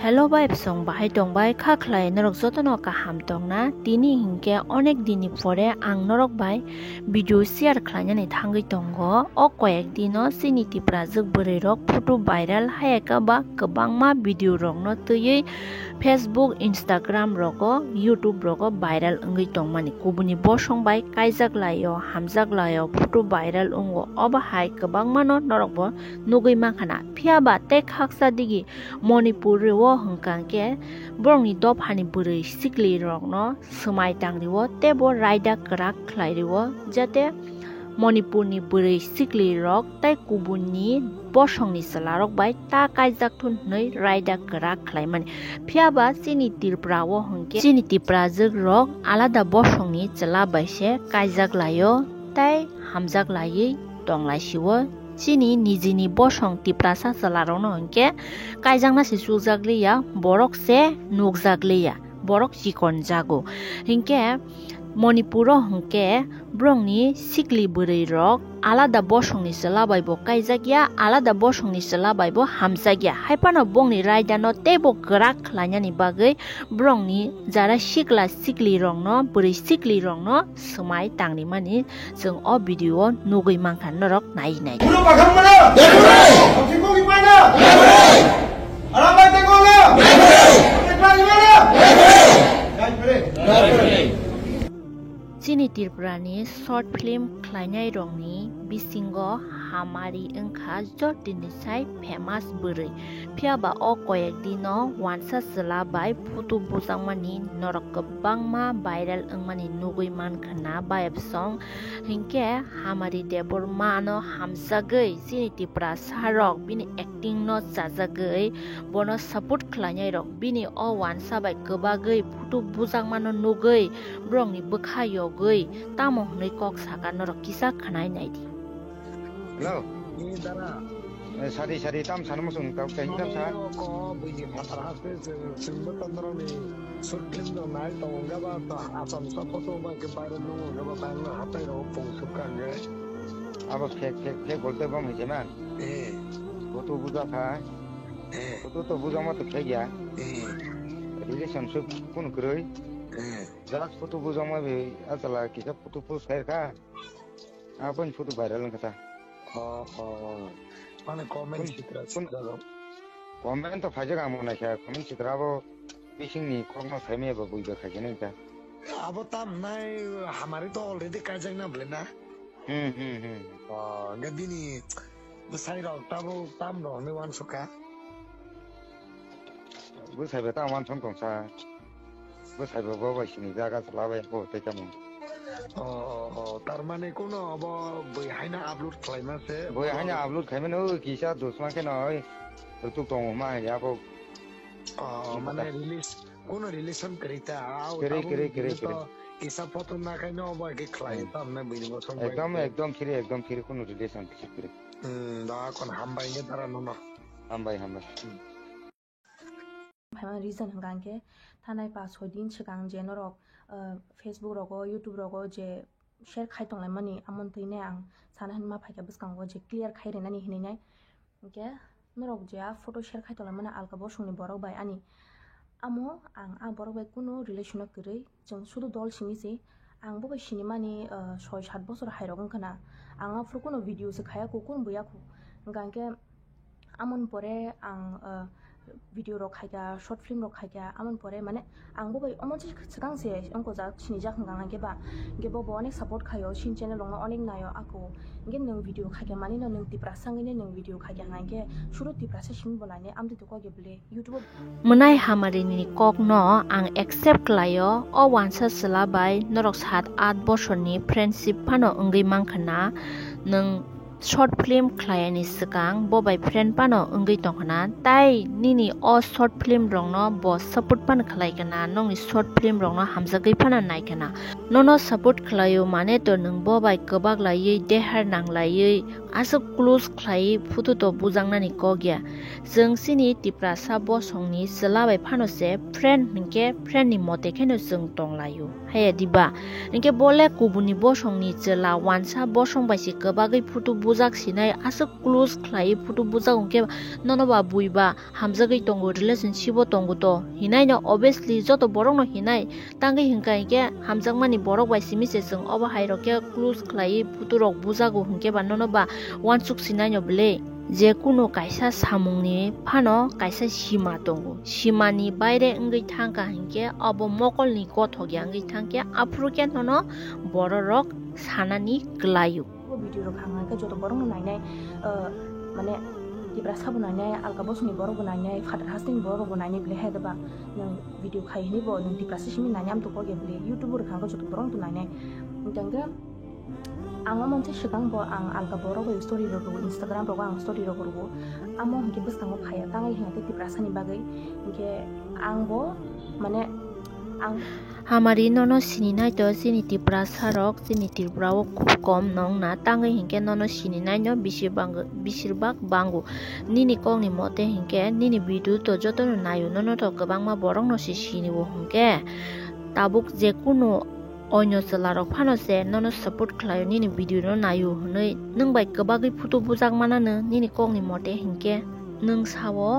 Hello vibe song bahai tongbai kha khlai norok jotono kaham tongna tini hingke onek dini pore ang norok bai video share khlainani thangui tongo o koyek dino sini tiprazuk bwrui rok photo viral hayaka ba kwbangma video rok no tui Facebook Instagram rogo YouTube rogo viral ongui tongmani kubuni bosong bai kaijak laio hamjak laio photo viral ongo oba hai kwbangma no norok bo nugui mankhana phiaba te khaksa digi Manipur wo hongkangke borongni dophani bwrui sikli rok no smai tangriwo tebo raida krak khlairiwo jate Manipurni bwrui sikli rok tai kubuni bosongni salarok bai ta kaijak thun nei raida krak khlaimani phiaba chini tirprawo hongke chini tiprazuk rok alada bosongni chela baise kaijak laio tai hamjak laiui tonglaisiwo chini nijini bosong tiprasa salarokno hongke kaijangna se sujagleya borok se nukjagleya borok chikon jago hingke Manipuro hongke brongni sikli bwrui rok alada bosongni selabai bo kaijagya alada bosongni selabai bo hamjagya haipano bongni raida no tebo krak khlainani bagui brongni jara sikla sikli rok no bwrui sikli rok no smai tangni mani jong o video nugui mangkha norok nai nai Chini Tirprani short film khlainai rongni bisingo hamari engkha jotini sai famous bwrui phiaba o koyek dino wansa selabai photo bujangmani norok kwbangma viral ongmani nugui mankhana vibe song hingke hamari debor mano hamjagui chini Tipra sarok bini acting no chajagui bono support khlainai rok bini o wansa bai kwbagui photo bujangmano nugui brongni bwkhayo gui tamo hnoi kok saka norok kisa khanai naidi Hello. Ini dara. Sari tam sana masuk tau kain tam sa. Ko biji pasar hasil sumber tandro ni surkin do nai to gaba to asam sa foto ba ke bayar no gaba bayar na hatai ro pung sukan ge. Aba fake bolte bam hai man. Foto buza tha. Foto to buza ma to fake ya. Relationship kun kroi. Jara foto buza ma be asala kisa foto post khair ka. Apun foto viral kata. Mana komen citra citra komen to fajar kamu nak ya komen citra bo bising ni korno sami apa bui berkaji ni ta अब tam nai हमारी तो already kajang na blena gadi ni besai ro tabo tam ro ni wan suka bu sai beta wan song kong sa bu sai bo bo sini jaga selawe bo te kamu तार माने कोनो अब बै हाइना upload खालायना से बै हाइना upload खायमन ओ किसा दोसमा के नय तो तोंग मा या बो माने रिलीज कोनो रिलेशन करिता करे किसा फोटो ना खायनो अब के खालाय त हमने बैनि बसं एकदम खिरे कोनो रिलेशन करे दा कोन हामबाय ने तारा न हामबाय reason hangangke thanai pa sodin chigang jenorok Facebook rogo YouTube rogo je share khai tonglai mani amon tine ang sana hanma phaika biskango je clear khai renani hinai ke norok je photo share khai tonglai mani alka bosungni borok bai ani amo ang a borok bai kuno relation koroi jong sudu dol simi se ang bo bai sini mani 6-7 bosor hairogong kana ang a kuno video se khaya ko kun buya ko hangangke amon pore ang video rok khaiga short film rok khaiga amon pore mane angbo bai amon chikang se onko ja chini ja khang ge ba gebo bo onek support khayo shin channel long onek nayo ako nge nang video khaiga mani no nang tipra sangine nang video khaiga nge shuru tipra se shin bolane amde to ko ge ble youtube munai hamari ni kok no ang accept layo o wansa sala bai norok 7-8 bosorni friendship phano ongai mangkhana nang short film khlaini sikang bo bai friend pano ongui tongkhana tai nini o short film rongno bo support pan khlai kana nongni short film rongno hamjagui phana naikana nono support khlayo mane to nung bo bai kobak laiui dehar nanglaiui aso close khlai photo to bujangnani kogya jeng sini tipra sa bo songni selabai phano se friend ningke friend ni mote kheno jeng tonglayo haya diba ningke bole kubuni bo songni jela wansa bo song bai si kobagui photo bujak sinai asa close khlai photo bujak ongke nono ba buiba hamjagai tongo relationship o tongo to hinai no obviously joto borok no hinai tangai hingkai ke hamjakmani borok bai simi se sung oba hairo ke close khlai photo rok bujago hingke ba nono ba wansuk sinai no bele je kuno kaisa samungni phano kaisa sima tongo simani baire ngai thangka hingke abo mokolni kothogya ngai thangke apruke nono bororok sanani glayu video rok hangai ka joto borok no nainai mane tibra sabu nainai alka bosni borok bo nainai father husting borok bo nainai bele hedaba nang video khai ni bo nang tibra simi nainam to ko ge bele youtube rok hanga joto borok to nainai tangga anga monse shikang bo ang alka borok bo story rok instagram rok ang story rok ro amo hingke bskango phaya tangai hingate tibra sani bagai hingke ang bo mane ang hamari nono sininai to siniti prasarok siniti brao kom nong na tangai hingke nono sininai no bisirbak bangu nini kongni mote hingke nini video to joto no nayu nono to kabangma borong no sini bo hingke tabuk je kuno onyo salarok phano se nono support khlayo nini video no nayu hnoi nungbai kabagi photo bujak manano nini kongni mote hingke nung sawo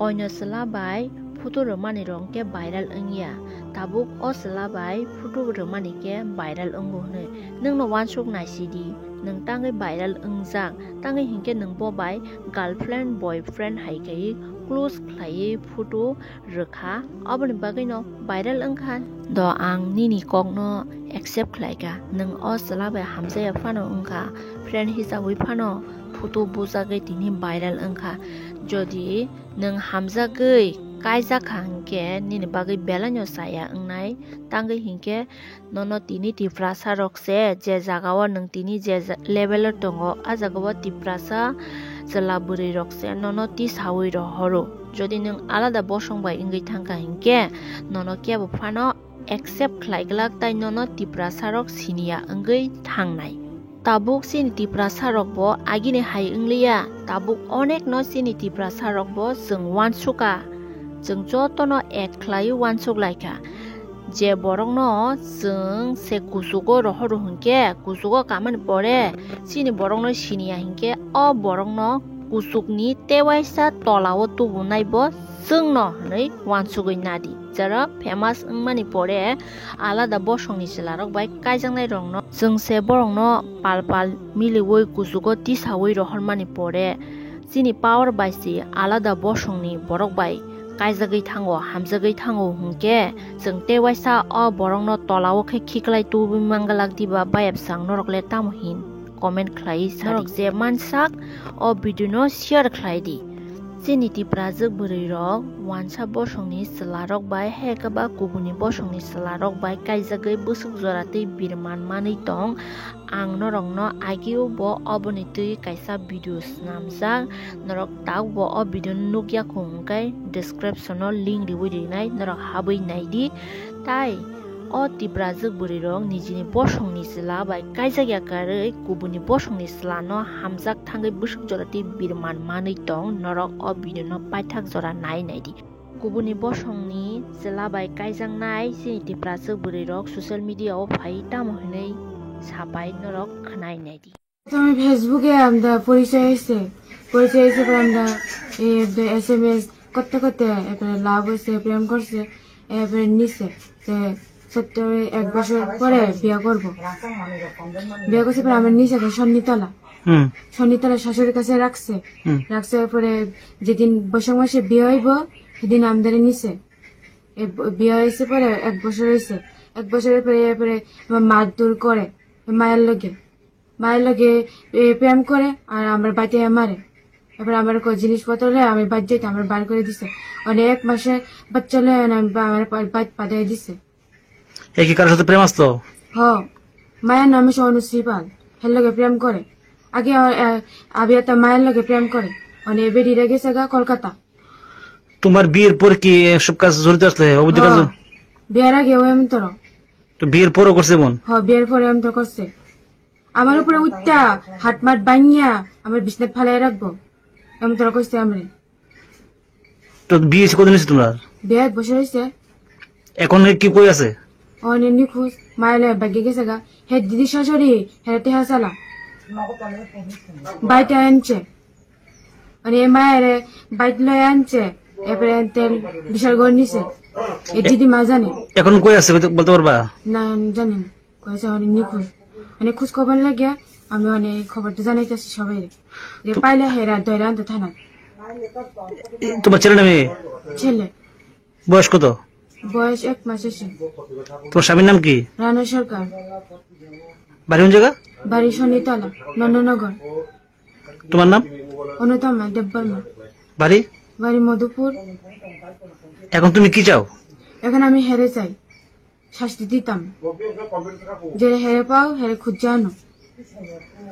onyo sala bai photo romani rongke viral engya tabuk o sala bai photo romani ke viral engo hne nung no wansuk nai sidi nung tangai viral engjak tangai hingke nung bo bai girlfriend boyfriend haikai close khlai photo rekha aboni bagai no viral engkhan do ang nini kok no accept khlaiga nung o sala bai hamjaya phano engkha friend hisabai phano photo bujagai tini viral engkha jodi nung hamjagai kaisa khangke nini bagai belanyo saya engnai tangai hingke nono tini tiprasa rokse je jagao nung tini je level tongo a jagao tiprasa jalaburi rokse nono ti sawi ro horo jodi nung alada bosong bai ingai thangka hingke nono kebo phano accept khlaiglak tai nono tiprasa rok sinia engai thangnai tabuk sini tiprasa rok bo agini hai engliya tabuk onek no sini tiprasa rok bo jeng wansuka jeng jotono ek khlai wansuk laika je borok no jeng se kusugo rohoro hingke kusugo kamani pore sini borok no sinia hingke o borok no kusukni tewaisa tolao tubunai bo jeng no hnai wansugoi nadi jara famous engmani pore alada bosongni silarok bai kaijangnai rong no jeng se borok no palpal miliwoi kusugo tisawoi rohormani pore sini power bai si alada bosongni borok bai kaijagai thango hamjagai thango hungke jeng tewaisa o borok no tolao khe khiklai tubi mangalak diba bayap sang norok le tamohin comment khlai sarok je mansak o video no share khlai di siniti prazak buri rok wansa bosongni salarok bai hekaba kubuni bosongni salarok bai kaijagai busuk jorati birman mani tong ang norok no agio bo oboni tui kaisa videos namjak norok tak bo o video nukya khungkai description no link riwi rinai norok habai naidi tai o tibrazak buri rok nijini bosongni sila bai kaijagya karei kubuni bosongni sila no hamjak thangai busuk jorati birman mani tong norok o video no paithak jora nai naidi kubuni bosongni sila bai kaijangnai sini tibrazak buri rok social media o phai tamo hinai সাপাই নরক খানাই নাইদি আমি ফেসবুকে আমরা পরিচয় হয়েছে পরে আমরা SMS করতে করতে এরপরে লাভ হয়েছে প্রেম করছে এরপরে নিছে সত্তর 1 বছর পরে বিয়ে করবো বিয়ে করছে পরে আমার নিচে সন্নিতলা শাশুড়ির কাছে রাখছে পরে যেদিন বৈশাখ মাসে বিয়ে হইব সেদিন আমাদের নিচে বিয়ে হয়েছে পরে 1 বছর হয়েছে 1 বছরের পরে এরপরে মারধর করে মায়ের লগে প্রেম করে আর আমার বাড়িতে মারে এবার আমার জিনিসপত্র আমি বাদ যেতে আমার বার করে দিছে অনেক মাসে বাচ্চা আমার পাঠিয়ে দিছে একই কারোর সাথে প্রেম আসতো মায়ের নাম হচ্ছে অনুশ্রীপাল হের লগে প্রেম করে আগে আবিয়াতা মায়ের লগে প্রেম করে অনেক বেরিয়ে গেছে গা কলকাতা তোমার বিয়ের পর কি সব কাজ জড়িত আসলে অবৈধ কাজ বিয়ের আগে ও এমন তোর তো বিয়ের পরও করছে বোন বিয়ের পরে এমন তো করছে আমার উপরে উঠটা হাত মাট বানিয়া আমার বিছনাত ফালাই রাখবো এমন তোরা করছে আমি তো বিয়ে কদিন হয়েছে তোমার বিয়ে 1 বছর হয়েছে এখন কি কই আছে অনেক নিখোঁজ মায়ের বাগে গেছে গা হে দিদি শাশুড়ি হেরাতে হাসালা বাইটা আনছে মানে মায়ের বাইক লয়ে আনছে এরপরে তেল বিশাল ঘর নিছে এই দিদিমা জানে। এখন কই আছে বলতে পারবা? না জানি না কয়েছে অনেক নিখোঁজ মানে খোঁজ খবর লাগিয়া আমি অনেক খবরটা জানাইতেছি সবাই যে পাইলে হেরা দয়রা আনতে থানা। তোমার ছেলে না মেয়ে? ছেলে। বয়স কত? বয়স 1 মাস এসে। তোমার স্বামীর নাম কি? রানা সরকার। বাড়ি কোন জায়গা? বাড়ি শনিতলা নন্দনগর। তোমার নাম? অনুতমা দেববর্মা। বাড়ি? বাড়ি মধুপুর। এখন তুমি কি চাও? এখন আমি হেরে চাই, শাস্তি দিতাম যে হেরে পাও হেরে খুঁজে আনো,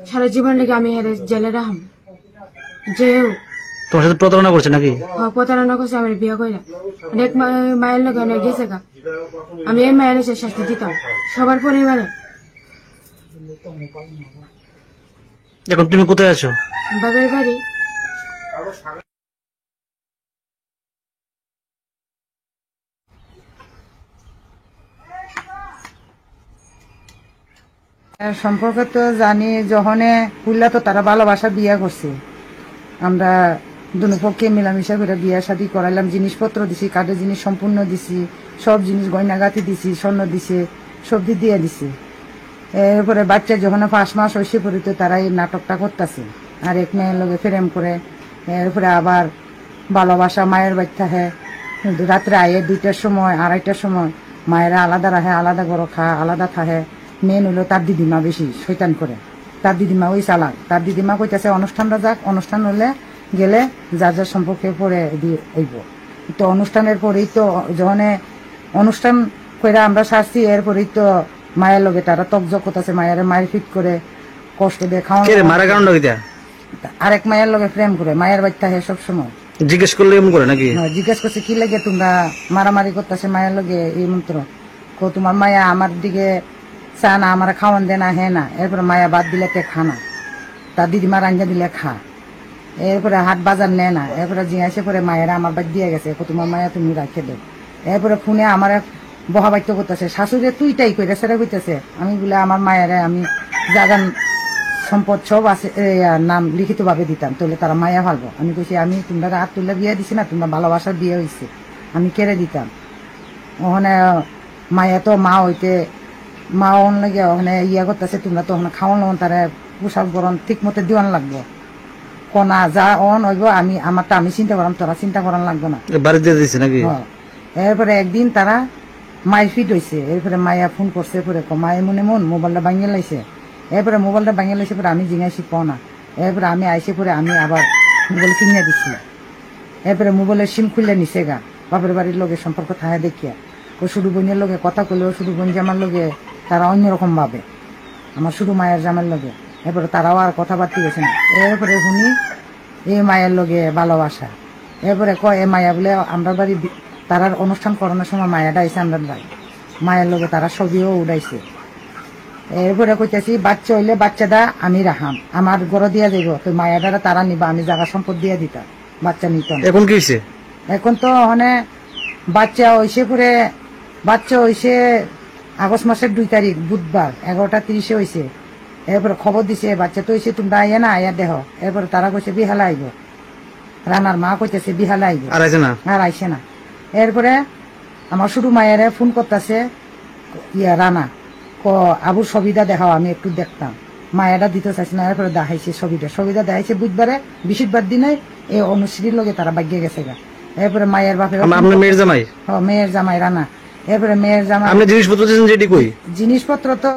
সারা জীবন লেগে আমি হেরে জেলে রাখাম। যেও তোমার সাথে প্রতারণা করছে নাকি? প্রতারণা করছে আমার বিয়ে কইরা অনেক মায়ের লোক অনেক গেছে গা। আমি এই মায়ের এসে শাস্তি দিতাম সবার পরিবারে। এখন তুমি কোথায় আছো? বাবার বাড়ি। সম্পর্ক তো জানি যখন পুল্লা তো তারা ভালোবাসা বিয়া করছে, আমরা দুনো পক্ষে মিলামিশা করে বিয়া শাদী করাইলাম, জিনিসপত্র দিছি, কাঠের জিনিস সম্পূর্ণ দিছি, সব জিনিস গয়নাগাতি দিছি, স্বর্ণ দিছে, সবজি দিয়ে দিছি। এরপরে বাচ্চা যখন 5 মাস হয়েছে পরে তো তারা এই নাটকটা করতেছে আর এক মেয়ের লগে প্রেম করে। এরপরে আবার ভালোবাসা মায়ের বাচ্চা হ্যাঁ রাত্রে আয়ে 2টার সময় 2:30টার সময় মায়েরা আলাদা রাখে, আলাদা ঘর খা, আলাদা থাকে। মেন হইলো তার দিদিমা বেশি শৈতান করে, তার দিদিমা ওই চালাক। তার দিদিমা কইতাছে অনুষ্ঠানটা যাক, অনুষ্ঠান হলে গেলে যার যার সম্পর্কে পরে হইব। তো অনুষ্ঠানের পরেই তো যখন অনুষ্ঠান করে আমরা শাস্তি, এরপরেই তো মায়ের লগে তারা তকজক করতেছে, মায়ের ফিট করে কষ্ট দিয়ে খাওয়া। আরেক মায়ের লগে প্রেম করে, মায়ের বাচ্চা হ্যাঁ সবসময় জিজ্ঞেস করলে এমন করে নাকি? জিজ্ঞেস করছে কি লাগে তোমরা মারামারি করতেছে মায়ের লগে এই মন্ত্র কো তোমার মায়া আমার দিকে চা না, আমার খাওয়ান দে না, হ্যাঁ না। এরপরে মায়া বাদ দিলে তে খা না, তার দিদিমা রাঞ্জা দিলে খা। এরপরে হাট বাজার নেয় না। এরপরে জিজ্ঞাসা করে মায়েরা আমার বাদ দিয়ে গেছে, তোমার মায়া তুমি রাখে দেব। এরপরে ফোনে আমার বহা বাধ্য করতেছে, শাশুড়ে তুইটাই কইরে সেটা কইতেছে। আমি বলে আমার মায়েরা আমি জাগান সম্পদ সব আছে নাম লিখিত ভাবে দিতাম, তাহলে তারা মায়া ফালবো। আমি কইছি আমি তোমরা হাত তুলে বিয়ে দিছি না, তোমরা ভালোবাসার বিয়ে হয়েছে, আমি কেড়ে দিতাম। ওখানে মায়া তো মা হইতে মা অন লাগে ওখানে ইয়া করতেছে, তোমরা তো ওখানে খাওয়ান তারা পোশাক গরম ঠিক মতো দিওয়ান লাগবো। কনা যা অন হইব আমি আমারটা আমি চিন্তা করাম, তোরা চিন্তা করান লাগবে না। এরপরে একদিন তারা মায়ের ফিট হয়েছে। এরপরে মায়া ফোন করছে, পরে মায়ের মনে মন মোবাইলটা ভাঙিয়ে লাইছে। এরপরে মোবাইলটা ভাঙিয়ে লাইছে পরে আমি জিজ্ঞাসি পাও না। এরপরে আমি আইসে পরে আমি আবার মোবাইল কিনে দিচ্ছি। এরপরে মোবাইলের সিম খুলে নিছে গা, বাপের বাড়ির লোকে সম্পর্ক থাকে দেখিয়া। ও শুধু বোনের লোকে কথা কইলেও শুধু বোন জামার লোকে তারা অন্যরকম ভাবে, আমার শুধু মায়ের জামার লোকে। এরপরে তারাও আর কথাবার্তা গেছে না। এরপরে শুনি এই মায়ের লোকে ভালোবাসা। এরপরে কয় এ মায়া বলে আমরা বাড়ি তারার অনুষ্ঠান করানোর সময় মায়াটা আইসে আমরা বাড়ি, মায়ের লোকে তারা ছবিও উড়াইছে। এরপরে কইতেছি বাচ্চা হইলে বাচ্চাটা আমি রাখাম, আমার গড় দিয়া যাইব, তো মায়াটা তারা নিবা, আমি জায়গা সম্পদ দিয়ে দিতাম, বাচ্চা নিত। এখন কি হয়েছে? এখন তো মানে বাচ্চা হইছে পরে বাচ্চা হইছে আগস্ট মাসের 2 তারিখ বুধবার 11:30 হয়েছে। এরপরে খবর দিছে বাচ্চা তো হয়েছে, তোমরা আইয়া না আইয়া দেহ। এরপরে তারা কইছে বিহালে আইব, রানার মা কইতেছে বিহালে আইব, আর আইসে না। এরপরে আমার শুধু মায়ের ফোন করতেছে ইয়া রানা আবুর ছবিটা দেখাও, আমি একটু দেখতাম। মায়েরা দিতে চাইছে না। এরপরে দেখাইছে ছবিটা দেখাইছে বুধবারে, বৃহস্পতিবার দিনে এই অনুশ্রীর লগে তারা বাগিয়ে গেছে গা। এরপরে মায়ের বাপের মেয়ের জামাই রানা। এরপরে মেয়ের জামাই জিনিসপত্র তো